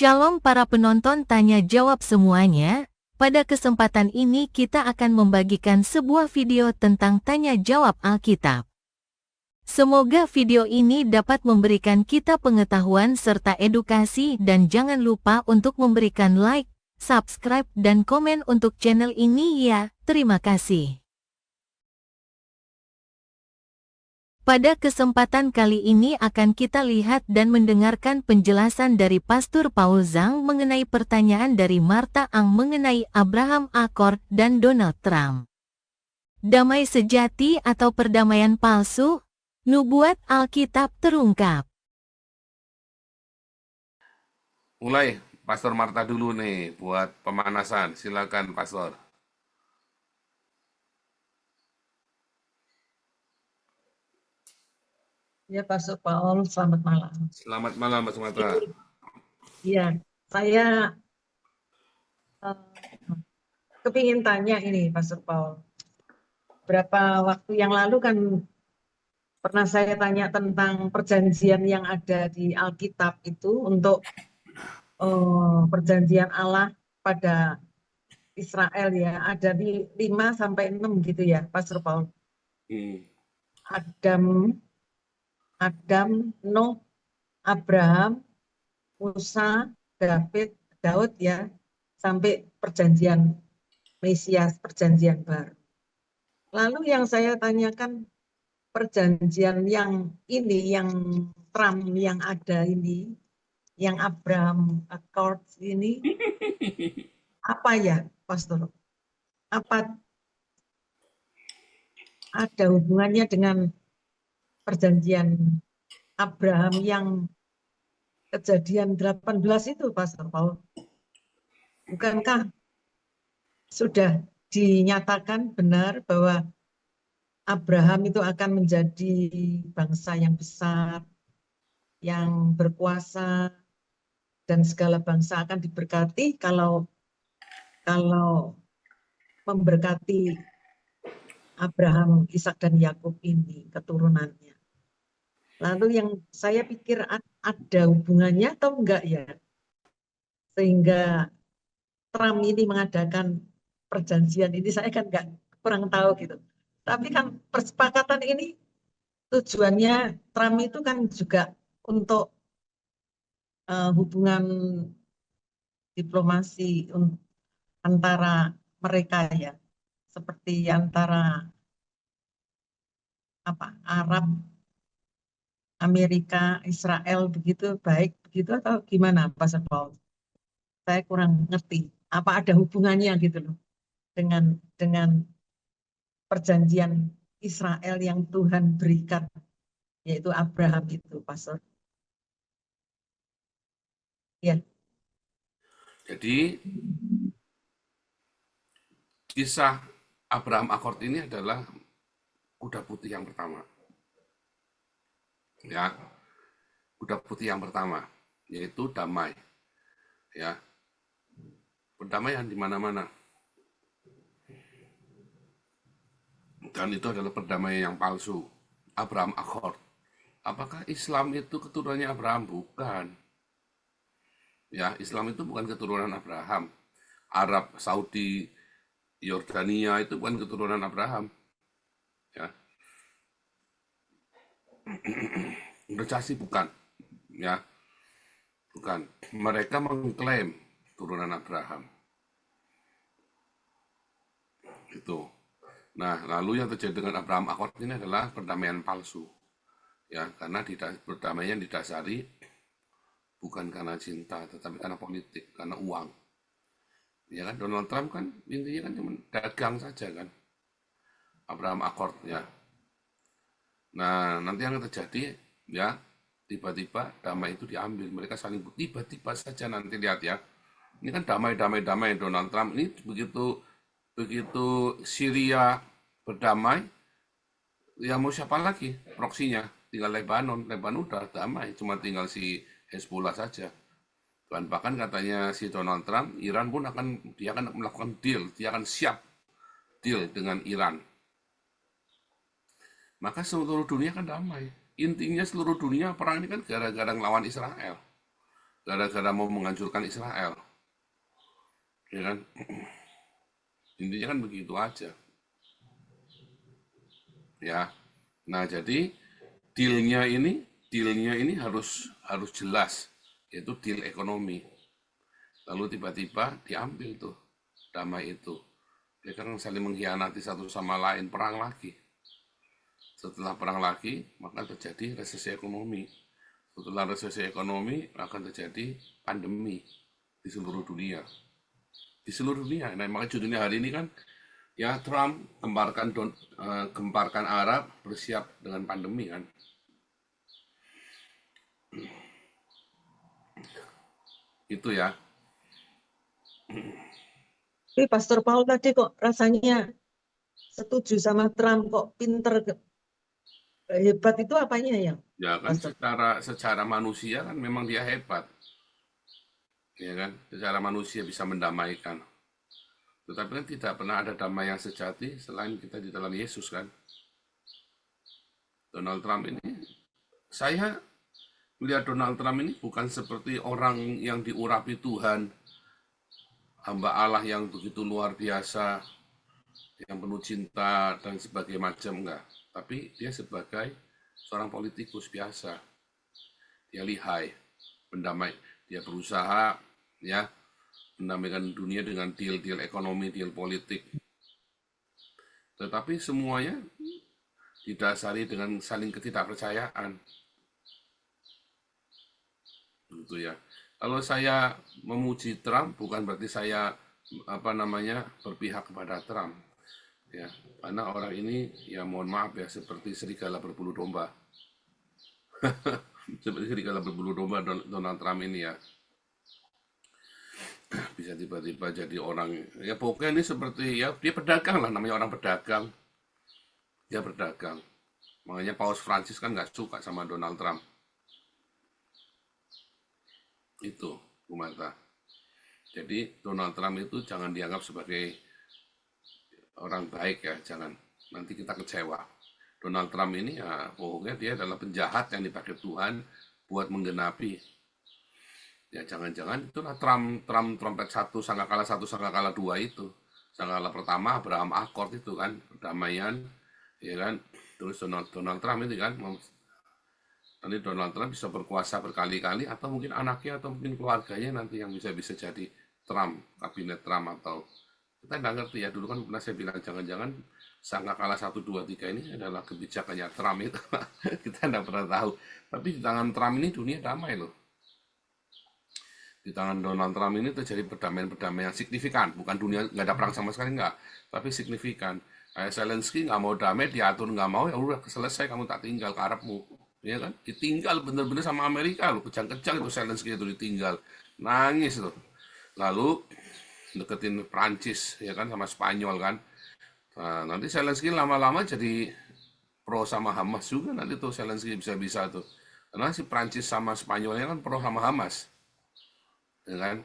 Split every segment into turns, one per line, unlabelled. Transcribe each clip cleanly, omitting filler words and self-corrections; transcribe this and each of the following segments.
Shalom para penonton tanya jawab semuanya. Pada kesempatan ini kita akan membagikan sebuah video tentang tanya jawab Alkitab. Semoga video ini dapat memberikan kita pengetahuan serta edukasi dan jangan lupa untuk memberikan like, subscribe dan komen untuk channel ini ya. Terima kasih. Pada kesempatan kali ini akan kita lihat dan mendengarkan penjelasan dari Pastor Paul Zhang mengenai pertanyaan dari Martha Ang mengenai Abraham Accord dan Donald Trump. Damai sejati atau perdamaian palsu? Nubuat Alkitab terungkap.
Mulai, Pastor Marta dulu nih buat pemanasan. Silakan, Pastor.
Ya, Pastor Paul, selamat malam.
Selamat malam, Mas Marta.
Iya, saya kepingin tanya ini, Pastor Paul. Berapa waktu yang lalu kan pernah saya tanya tentang perjanjian yang ada di Alkitab itu untuk perjanjian Allah pada Israel ya, ada di 5 sampai 6 gitu ya, Pastor Paul. Adam, Nuh, Abraham, Musa, Daud ya, sampai perjanjian Mesias, perjanjian baru. Lalu yang saya tanyakan, perjanjian yang ini, yang Trump yang ada ini, yang Abraham Accord ini, apa ya, Pastor? Apa ada hubungannya dengan perjanjian Abraham yang Kejadian 18 itu, Pastor Paul? Bukankah sudah dinyatakan benar bahwa Abraham itu akan menjadi bangsa yang besar, yang berkuasa, dan segala bangsa akan diberkati kalau memberkati Abraham, Ishak dan Yakub ini, keturunannya. Lalu yang saya pikir ada hubungannya atau enggak ya? Sehingga Trump ini mengadakan perjanjian ini, saya kan kurang tahu gitu. Tapi kan persepakatan ini tujuannya Trump itu kan juga untuk hubungan diplomasi antara mereka ya, seperti antara Arab, Amerika, Israel begitu, baik begitu atau gimana, Pak Paul? Saya kurang ngerti. Apa ada hubungannya gitu loh dengan perjanjian Israel yang Tuhan berikan, yaitu Abraham itu, Pastor. Ya.
Jadi, kisah Abraham Accord ini adalah kuda putih yang pertama. Ya, kuda putih yang pertama, yaitu damai. Ya, perdamaian di mana-mana. Dan itu adalah perdamaian yang palsu. Abraham Accord. Apakah Islam itu keturunannya Abraham? Bukan. Ya, Islam itu bukan keturunan Abraham. Arab, Saudi, Yordania itu bukan keturunan Abraham. Ya. Investasi bukan. Ya. Bukan. Mereka mengklaim turunan Abraham. Itu. Nah, lalu yang terjadi dengan Abraham Accord ini adalah perdamaian palsu. Ya, karena perdamaian didasari bukan karena cinta, tetapi karena politik, karena uang. Ya kan, Donald Trump kan intinya kan cuma dagang saja kan. Abraham Accord ya. Nah, nanti yang terjadi ya, tiba-tiba damai itu diambil, mereka saling tiba-tiba saja nanti lihat ya. Ini kan damai Donald Trump ini begitu Syria berdamai, ya mau siapa lagi proksinya? Tinggal Lebanon udah damai, cuma tinggal si Hezbollah saja. Dan bahkan katanya si Donald Trump, Iran pun dia akan melakukan deal, dia akan siap deal dengan Iran. Maka seluruh dunia kan damai. Intinya seluruh dunia perang ini kan gara-gara ngelawan Israel. gara-gara mau menghancurkan Israel, ya kan? Intinya kan begitu aja, ya. Nah, jadi dealnya ini harus harus jelas, yaitu deal ekonomi. Lalu tiba-tiba diambil tuh damai itu. Mereka kan saling mengkhianati satu sama lain, perang lagi. Setelah perang lagi, maka terjadi resesi ekonomi. Setelah resesi ekonomi, akan terjadi pandemi di seluruh dunia. Di seluruh dunia. Nah, makanya judulnya hari ini kan, ya Trump gemparkan Arab, bersiap dengan pandemi kan. Itu ya.
Tapi Pastor Paul tadi kok rasanya setuju sama Trump, kok pinter, hebat itu apanya ya,
Ya kan
Pastor?
secara manusia kan memang dia hebat. Ya kan? Secara manusia bisa mendamaikan. Tetapi kan tidak pernah ada damai yang sejati selain kita di dalam Yesus kan. Donald Trump ini, saya melihat Donald Trump ini bukan seperti orang yang diurapi Tuhan, hamba Allah yang begitu luar biasa, yang penuh cinta dan sebagainya macam, enggak. Tapi dia sebagai seorang politikus biasa. Dia lihai, mendamai, dia berusaha ya mendamaikan dunia dengan deal-deal ekonomi, deal politik. Tetapi semuanya didasari dengan saling ketidakpercayaan. Gitu ya. Kalau saya memuji Trump bukan berarti saya berpihak kepada Trump. Ya, karena orang ini ya mohon maaf ya seperti serigala berbulu domba. Seperti serigala berbulu domba Donald Trump ini ya. Bisa tiba-tiba jadi orang ya pokoknya ini seperti ya dia pedagang lah, namanya orang pedagang. Dia berdagang. Makanya Paus Francis kan nggak suka sama Donald Trump. Itu, Bu Marta. Jadi Donald Trump itu jangan dianggap sebagai orang baik ya, jangan. Nanti kita kecewa. Donald Trump ini ya pokoknya dia adalah penjahat yang dipakai Tuhan buat menggenapi. Ya jangan-jangan itulah Trump trompet satu sangkakala dua itu. Sangkakala pertama Abraham Accord itu kan, perdamaian, ya kan. Terus Donald Trump itu kan, nanti Donald Trump bisa berkuasa berkali-kali atau mungkin anaknya atau mungkin keluarganya nanti yang bisa jadi Trump, kabinet Trump atau kita nggak ngerti ya. Dulu kan pernah saya bilang jangan-jangan sangkakala 1, 2, 3 ini adalah kebijakannya Trump itu. Kita nggak pernah tahu. Tapi di tangan Trump ini dunia damai loh. Di tangan Donald Trump ini terjadi perdamaian-perdamaian signifikan. Bukan dunia nggak ada perang sama sekali nggak, tapi signifikan. Kayak Zelensky nggak mau damai, diatur nggak mau, ya udah selesai kamu tak tinggal ke Arabmu. Ya kan? Ditinggal bener-bener sama Amerika loh, kejang-kejang itu Zelensky itu ditinggal. Nangis loh. Lalu deketin Prancis ya kan sama Spanyol kan. Nah, nanti Zelensky lama-lama jadi pro sama Hamas juga nanti tuh Zelensky bisa-bisa tuh. Karena si Prancis sama Spanyolnya kan pro sama Hamas. Ya kan?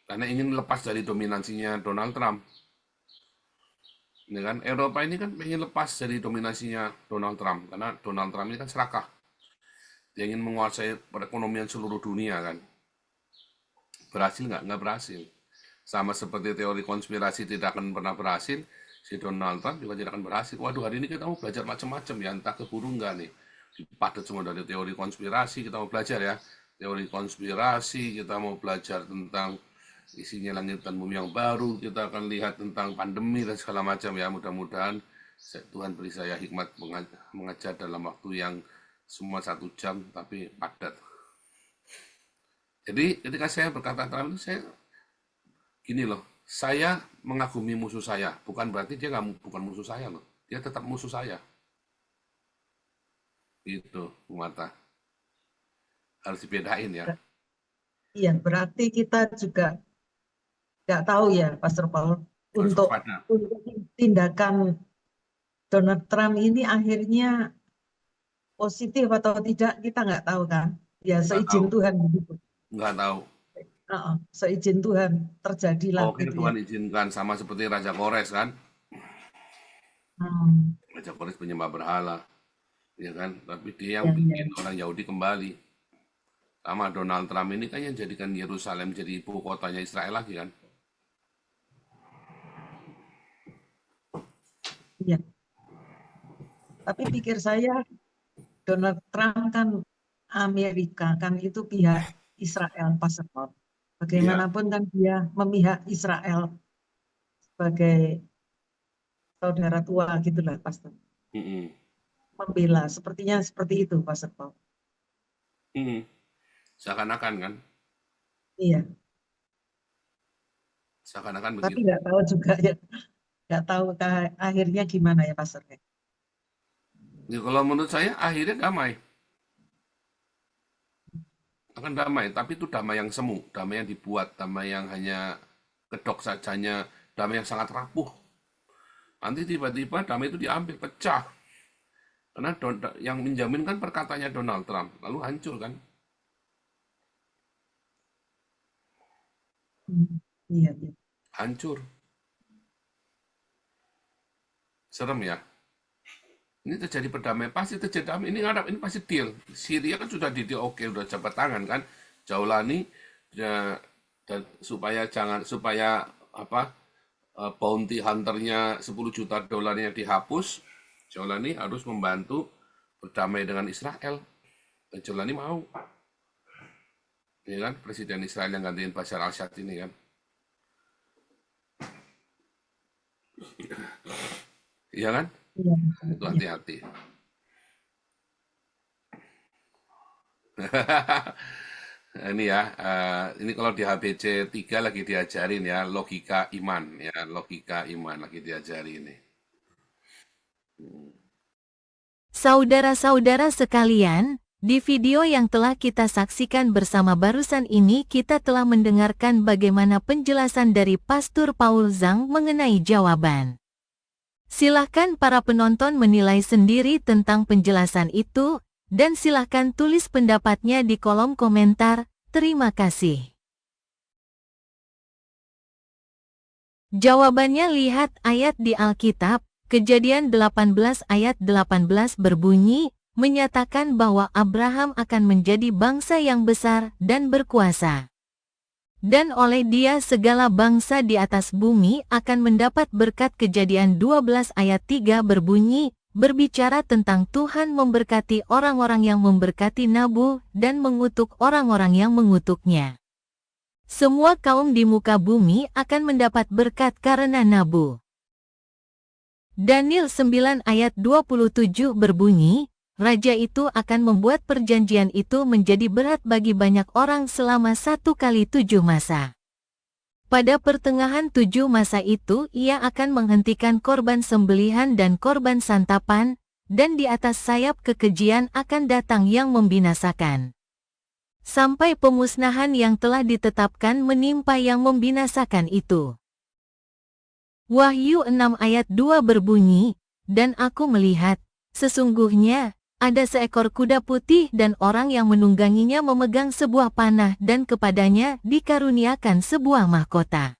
Karena ingin lepas dari dominasinya Donald Trump. Ya kan? Eropa ini kan ingin lepas dari dominasinya Donald Trump karena Donald Trump ini kan serakah. Dia ingin menguasai perekonomian seluruh dunia kan. Berhasil nggak? Nggak berhasil. Sama seperti teori konspirasi tidak akan pernah berhasil, si Donald Trump juga tidak akan berhasil. Waduh, hari ini kita mau belajar macam-macam ya, entah keburu nggak nih. Dipadat semua dari teori konspirasi, kita mau belajar ya. Teori konspirasi, kita mau belajar tentang isinya langit dan bumi yang baru, kita akan lihat tentang pandemi dan segala macam ya. Mudah-mudahan Tuhan beri saya hikmat mengajar dalam waktu yang semua 1 jam tapi padat. Jadi ketika saya berkata Trump itu saya gini loh, saya mengagumi musuh saya, bukan berarti dia bukan musuh saya loh, dia tetap musuh saya. Itu, Bu Marta. Harus dibedain ya.
Iya, berarti kita juga nggak tahu ya, Pastor Paul,
Harus
untuk
waspada.
tindakan Donald Trump ini akhirnya positif atau tidak, kita nggak tahu kan. Ya,
Nggak
seizin
tahu,
Tuhan begitu.
nggak tahu.
Seizin Tuhan terjadilah
Oke,
gitu ya.
Tuhan izinkan sama seperti Raja Kores kan.
Hmm,
Raja Kores penyembah berhala, ya kan. Tapi dia
ya,
yang
ya.
bikin orang Yahudi kembali. Sama Donald Trump ini kan yang jadikan Yerusalem jadi ibu kotanya Israel lagi kan.
Iya. Tapi pikir saya Donald Trump kan Amerika kan itu pihak Israel, Pastor Paul.
Iya.
Bagaimanapun kan dia memihak Israel sebagai saudara tua gitulah, Pastor.
Mm-mm.
Membela, sepertinya seperti itu, Pastor Paul.
Mm-mm. Seakan-akan kan,
Iya,
seakan-akan
tapi
begitu.
nggak tahu juga ya, nggak tahu akhirnya gimana ya, Pastor.
Ya, kalau menurut saya akhirnya damai, akan damai, tapi itu damai yang semu, damai yang dibuat, damai yang hanya kedok sajanya, damai yang sangat rapuh. Nanti tiba-tiba damai itu diambil, pecah. Karena yang menjamin kan perkataannya Donald Trump, lalu hancur kan?
Iya, iya.
Hancur. Serem ya. Ini terjadi perdamaian, pasti terjadi damai. Ini ngadap, ini pasti deal. Syria kan sudah di deal, oke, udah jabat tangan kan. Jaulani ya, dan supaya apa bounty hunternya 10 juta dolarnya dihapus, Jaulani harus membantu berdamai dengan Israel. Dan Jaulani mau. Ini kan Presiden Israel yang gantiin Bashar al-Assad ini kan. Iya kan?
Iya,
Itu
iya.
hati-hati. Ini ya, ini kalau di HBC 3 lagi diajarin ya, logika iman ya, logika iman lagi diajari ini.
Saudara-saudara sekalian, di video yang telah kita saksikan bersama barusan ini kita telah mendengarkan bagaimana penjelasan dari Pastor Paul Zhang mengenai jawaban. Silahkan para penonton menilai sendiri tentang penjelasan itu, dan silahkan tulis pendapatnya di kolom komentar. Terima kasih. Jawabannya lihat ayat di Alkitab, Kejadian 18 ayat 18 berbunyi, menyatakan bahwa Abraham akan menjadi bangsa yang besar dan berkuasa. Dan oleh dia segala bangsa di atas bumi akan mendapat berkat. Kejadian 12 ayat 3 berbunyi, berbicara tentang Tuhan memberkati orang-orang yang memberkati Nabu dan mengutuk orang-orang yang mengutuknya. Semua kaum di muka bumi akan mendapat berkat karena Nabu. Daniel 9 ayat 27 berbunyi, raja itu akan membuat perjanjian itu menjadi berat bagi banyak orang selama 1 kali 7 masa. Pada pertengahan 7 masa itu ia akan menghentikan korban sembelihan dan korban santapan, dan di atas sayap kekejian akan datang yang membinasakan. Sampai pemusnahan yang telah ditetapkan menimpa yang membinasakan itu. Wahyu 6 ayat 2 berbunyi, dan aku melihat, sesungguhnya, ada seekor kuda putih dan orang yang menungganginya memegang sebuah panah dan kepadanya dikaruniakan sebuah mahkota.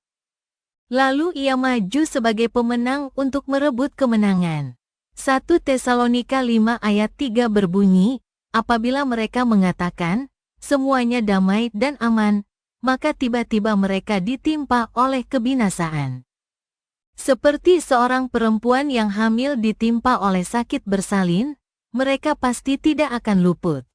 Lalu ia maju sebagai pemenang untuk merebut kemenangan. 1 Tesalonika 5 ayat 3 berbunyi, apabila mereka mengatakan, semuanya damai dan aman, maka tiba-tiba mereka ditimpa oleh kebinasaan. Seperti seorang perempuan yang hamil ditimpa oleh sakit bersalin, mereka pasti tidak akan luput.